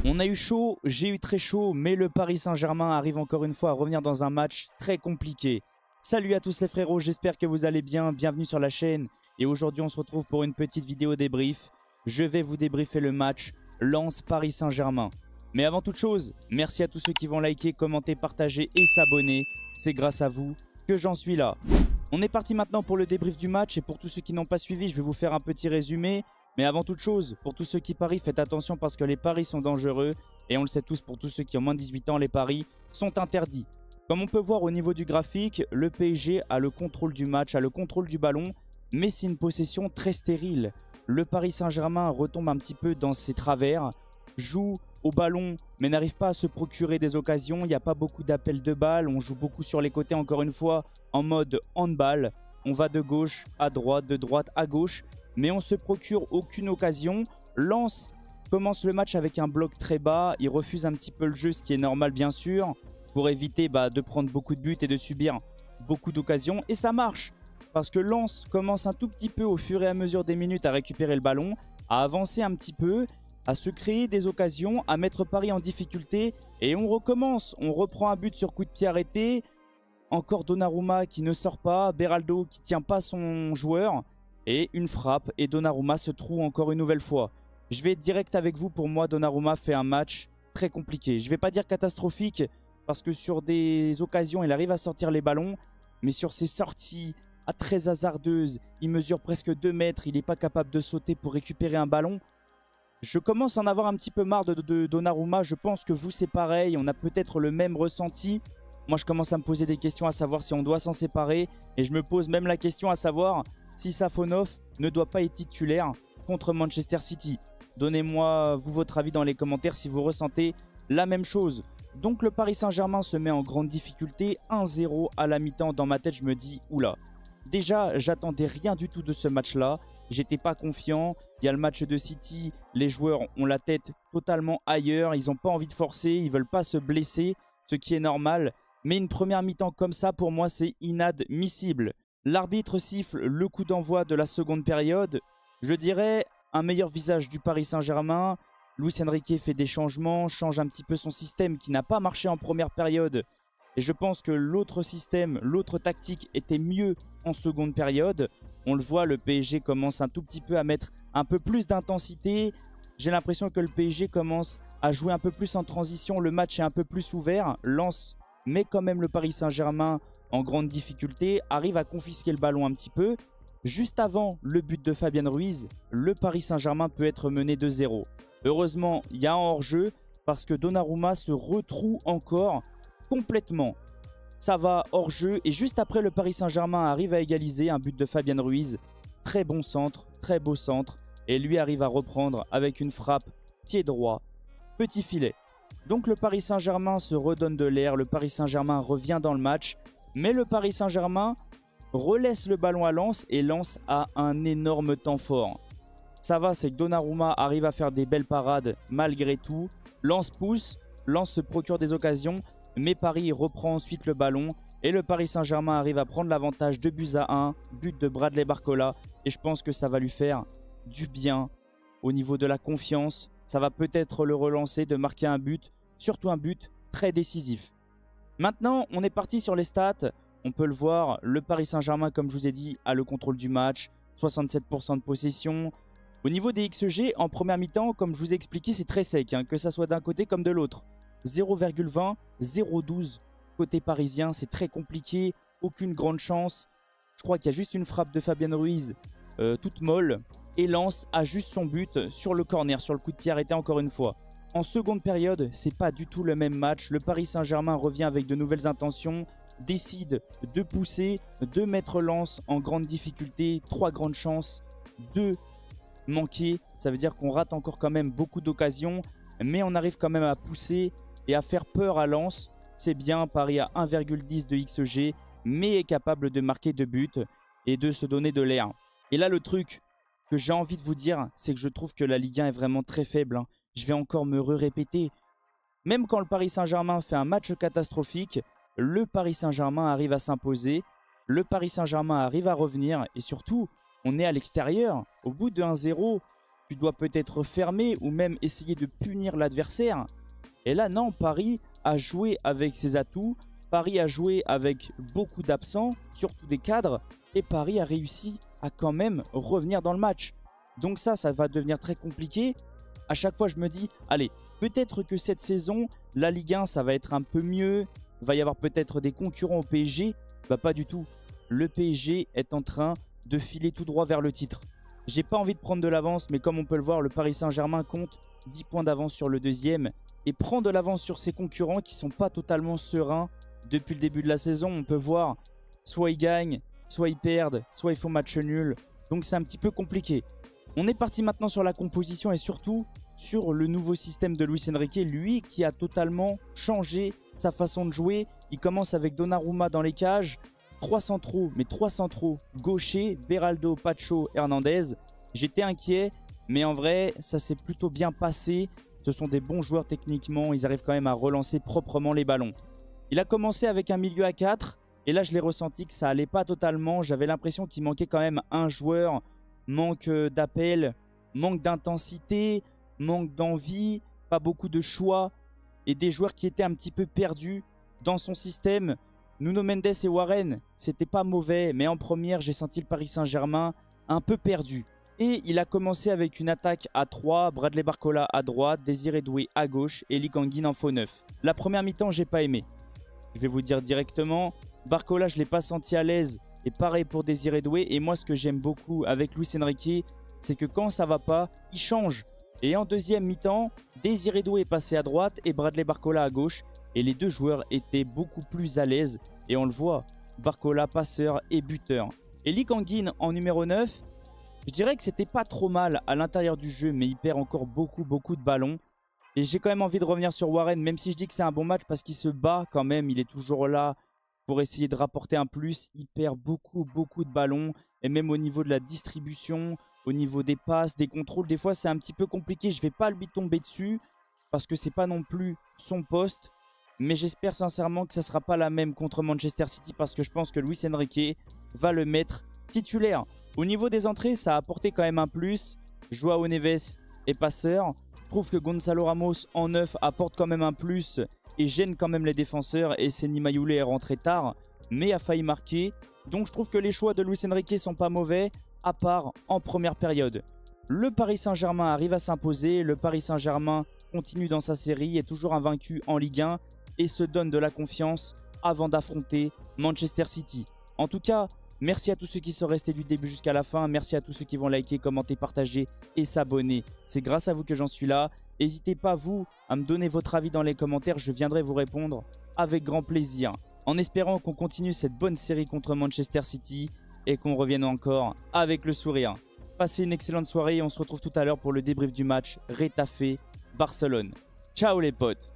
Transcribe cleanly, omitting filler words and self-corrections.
On a eu chaud, j'ai eu très chaud, mais le Paris Saint-Germain arrive encore une fois à revenir dans un match très compliqué. Salut à tous les frérots, j'espère que vous allez bien, bienvenue sur la chaîne. Et aujourd'hui on se retrouve pour une petite vidéo débrief. Je vais vous débriefer le match Lens-Paris Saint-Germain. Mais avant toute chose, merci à tous ceux qui vont liker, commenter, partager et s'abonner. C'est grâce à vous que j'en suis là. On est parti maintenant pour le débrief du match et pour tous ceux qui n'ont pas suivi, je vais vous faire un petit résumé. Mais avant toute chose, pour tous ceux qui parient, faites attention parce que les paris sont dangereux. Et on le sait tous, pour tous ceux qui ont moins de 18 ans, les paris sont interdits. Comme on peut voir au niveau du graphique, le PSG a le contrôle du match, a le contrôle du ballon. Mais c'est une possession très stérile. Le Paris Saint-Germain retombe un petit peu dans ses travers, joue au ballon mais n'arrive pas à se procurer des occasions. Il n'y a pas beaucoup d'appels de balles, on joue beaucoup sur les côtés encore une fois en mode handball. On va de gauche à droite, de droite à gauche. Mais on ne se procure aucune occasion. Lens commence le match avec un bloc très bas. Il refuse un petit peu le jeu, ce qui est normal bien sûr, pour éviter de prendre beaucoup de buts et de subir beaucoup d'occasions. Et ça marche, parce que Lens commence un tout petit peu au fur et à mesure des minutes à récupérer le ballon, à avancer un petit peu, à se créer des occasions, à mettre Paris en difficulté. Et on recommence, on reprend un but sur coup de pied arrêté. Encore Donnarumma qui ne sort pas, Beraldo qui ne tient pas son joueur. Et une frappe et Donnarumma se trouve encore une nouvelle fois. Je vais être direct avec vous, pour moi Donnarumma fait un match très compliqué. Je ne vais pas dire catastrophique parce que sur des occasions il arrive à sortir les ballons. Mais sur ses sorties très hasardeuses, il mesure presque 2 mètres, il n'est pas capable de sauter pour récupérer un ballon. Je commence à en avoir un petit peu marre de Donnarumma, je pense que vous c'est pareil, on a peut-être le même ressenti. Moi je commence à me poser des questions à savoir si on doit s'en séparer. Et je me pose même la question à savoir si Safonov ne doit pas être titulaire contre Manchester City. Donnez-moi vous votre avis dans les commentaires si vous ressentez la même chose. Donc le Paris Saint-Germain se met en grande difficulté, 1-0 à la mi-temps. Dans ma tête je me dis, oula, déjà j'attendais rien du tout de ce match-là. J'étais pas confiant, il y a le match de City, les joueurs ont la tête totalement ailleurs. Ils n'ont pas envie de forcer, ils veulent pas se blesser, ce qui est normal. Mais une première mi-temps comme ça, pour moi c'est inadmissible. L'arbitre siffle le coup d'envoi de la seconde période. Je dirais un meilleur visage du Paris Saint-Germain. Luis Enrique fait des changements, change un petit peu son système qui n'a pas marché en première période. Et je pense que l'autre système, l'autre tactique était mieux en seconde période. On le voit, le PSG commence un tout petit peu à mettre un peu plus d'intensité. J'ai l'impression que le PSG commence à jouer un peu plus en transition. Le match est un peu plus ouvert. Lens met quand même le Paris Saint-Germain en grande difficulté, arrive à confisquer le ballon un petit peu. Juste avant le but de Fabien Ruiz, le Paris Saint-Germain peut être mené 2-0. Heureusement, il y a un hors-jeu parce que Donnarumma se retroue encore complètement. Ça va hors-jeu et juste après, le Paris Saint-Germain arrive à égaliser, un but de Fabien Ruiz. Très bon centre, très beau centre. Et lui arrive à reprendre avec une frappe pied droit, petit filet. Donc le Paris Saint-Germain se redonne de l'air, le Paris Saint-Germain revient dans le match. Mais le Paris Saint-Germain relaisse le ballon à Lens et Lens a un énorme temps fort. Ça va, c'est que Donnarumma arrive à faire des belles parades malgré tout. Lens pousse, Lens se procure des occasions, mais Paris reprend ensuite le ballon. Et le Paris Saint-Germain arrive à prendre l'avantage 2-1, but de Bradley Barcola. Et je pense que ça va lui faire du bien au niveau de la confiance. Ça va peut-être le relancer de marquer un but, surtout un but très décisif. Maintenant, on est parti sur les stats. On peut le voir, le Paris Saint-Germain, comme je vous ai dit, a le contrôle du match. 67% de possession. Au niveau des XG, en première mi-temps, comme je vous ai expliqué, c'est très sec, que ça soit d'un côté comme de l'autre. 0,20, 0,12 côté parisien, c'est très compliqué. Aucune grande chance. Je crois qu'il y a juste une frappe de Fabien Ruiz, toute molle. Et Lens a juste son but sur le corner, sur le coup de pied arrêté encore une fois. En seconde période, c'est pas du tout le même match. Le Paris Saint-Germain revient avec de nouvelles intentions, décide de pousser, de mettre Lens en grande difficulté. 3 grandes chances, 2 manquées. Ça veut dire qu'on rate encore quand même beaucoup d'occasions. Mais on arrive quand même à pousser et à faire peur à Lens. C'est bien, Paris a 1,10 de XG, mais est capable de marquer 2 buts et de se donner de l'air. Et là, le truc que j'ai envie de vous dire, c'est que je trouve que la Ligue 1 est vraiment très faible. Je vais encore me répéter. Même quand le Paris Saint-Germain fait un match catastrophique, le Paris Saint-Germain arrive à s'imposer. Le Paris Saint-Germain arrive à revenir. Et surtout, on est à l'extérieur. Au bout de 1-0, tu dois peut-être fermer ou même essayer de punir l'adversaire. Et là, non, Paris a joué avec ses atouts. Paris a joué avec beaucoup d'absents, surtout des cadres. Et Paris a réussi à quand même revenir dans le match. Donc ça va devenir très compliqué. À chaque fois, je me dis, allez, peut-être que cette saison, la Ligue 1, ça va être un peu mieux. Il va y avoir peut-être des concurrents au PSG. Bah pas du tout. Le PSG est en train de filer tout droit vers le titre. J'ai pas envie de prendre de l'avance, mais comme on peut le voir, le Paris Saint-Germain compte 10 points d'avance sur le deuxième et prend de l'avance sur ses concurrents qui sont pas totalement sereins depuis le début de la saison. On peut voir, soit ils gagnent, soit ils perdent, soit ils font match nul. Donc c'est un petit peu compliqué. On est parti maintenant sur la composition et surtout sur le nouveau système de Luis Enrique, lui qui a totalement changé sa façon de jouer. Il commence avec Donnarumma dans les cages. 3 centraux, mais 3 centraux gauchers, Beraldo, Pacho, Hernandez. J'étais inquiet, mais en vrai, ça s'est plutôt bien passé. Ce sont des bons joueurs techniquement, ils arrivent quand même à relancer proprement les ballons. Il a commencé avec un milieu à 4, et là je l'ai ressenti que ça allait pas totalement. J'avais l'impression qu'il manquait quand même un joueur, manque d'appel, manque d'intensité, manque d'envie, pas beaucoup de choix, et des joueurs qui étaient un petit peu perdus dans son système. Nuno Mendes et Warren, c'était pas mauvais, mais en première, j'ai senti le Paris Saint-Germain un peu perdu. Et il a commencé avec une attaque à 3, Bradley Barcola à droite, Désiré Doué à gauche et Lee Kang-in en faux neuf. La première mi-temps, j'ai pas aimé. Je vais vous dire directement, Barcola, je l'ai pas senti à l'aise. Et pareil pour Désiré Doué. Et moi, ce que j'aime beaucoup avec Luis Enrique, c'est que quand ça va pas, il change. Et en deuxième mi-temps, Désiré Doué est passé à droite et Bradley Barcola à gauche. Et les deux joueurs étaient beaucoup plus à l'aise. Et on le voit, Barcola passeur et buteur. Et Lee Kang-in en numéro 9, je dirais que c'était pas trop mal à l'intérieur du jeu, mais il perd encore beaucoup de ballons. Et j'ai quand même envie de revenir sur Warren, même si je dis que c'est un bon match parce qu'il se bat quand même. Il est toujours là pour essayer de rapporter un plus. Il perd beaucoup de ballons. Et même au niveau de la distribution, au niveau des passes, des contrôles, des fois c'est un petit peu compliqué. Je ne vais pas lui tomber dessus parce que c'est pas non plus son poste. Mais j'espère sincèrement que ça ne sera pas la même contre Manchester City parce que je pense que Luis Enrique va le mettre titulaire. Au niveau des entrées, ça a apporté quand même un plus. Joao Neves est passeur. Je trouve que Gonzalo Ramos en 9 apporte quand même un plus et gêne quand même les défenseurs. Et Seny Mayoulé est rentré tard mais a failli marquer. Donc je trouve que les choix de Luis Enrique sont pas mauvais à part en première période. Le Paris Saint-Germain arrive à s'imposer. Le Paris Saint-Germain continue dans sa série, est toujours invaincu en Ligue 1 et se donne de la confiance avant d'affronter Manchester City. En tout cas, merci à tous ceux qui sont restés du début jusqu'à la fin. Merci à tous ceux qui vont liker, commenter, partager et s'abonner. C'est grâce à vous que j'en suis là. N'hésitez pas, vous, à me donner votre avis dans les commentaires. Je viendrai vous répondre avec grand plaisir. En espérant qu'on continue cette bonne série contre Manchester City et qu'on revienne encore avec le sourire. Passez une excellente soirée et on se retrouve tout à l'heure pour le débrief du match Retafe-Barcelone. Ciao les potes!